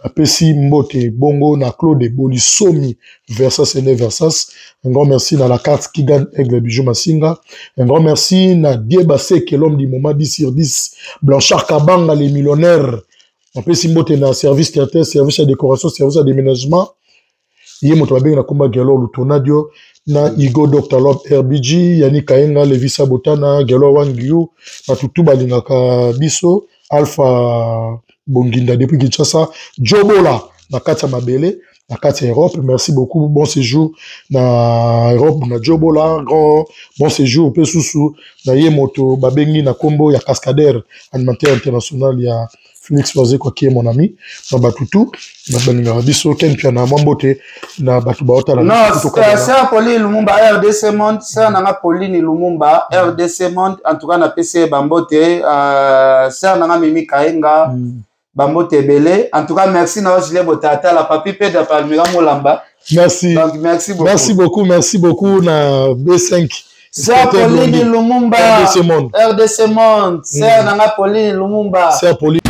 na pesi mbote bongo na Claude Bolisomi Versas et Versas. Un grand merci na la carte qui gagne Aigle Bijou Masinga. Un grand merci na Diebase qui est l'homme du moment 10/10 Blanchard Kabanga les millionnaires. On peut simboter dans service théâtre, service à décoration, service à déménagement. Il y a mon travail na combat Gelo Lutonadio, na Igo Dr. Love RBG, Yannick Kaenga, Levi Sabotana, Gelo Wangyu, na Tutu Balingaka Biso, Alpha Bonginda depuis Kinshasa, Jobola, na Katia Mabele, na Katia Europe. Merci beaucoup, bon séjour na Europe, na Jobola, grand bon séjour, Pesusu, na Yemoto, Babengi, na Kombo, ya Cascadeur, animateur international, ya Félix Oazé quoi qui est mon ami na batutu na baninga biso ken pia na mambote na batu baota la non c'est Pauline Lumumba RDC Monde ça na Pauline Lumumba RDC Monde en tout cas na PC bambote ça na Mimi Kaenga bambote belé en tout cas merci na Gilles Botata la papi pe da Palmira Molamba merci donc merci beaucoup na B5 c'est Pauline Lumumba RDC Monde c'est na Pauline Lumumba c'est Pauline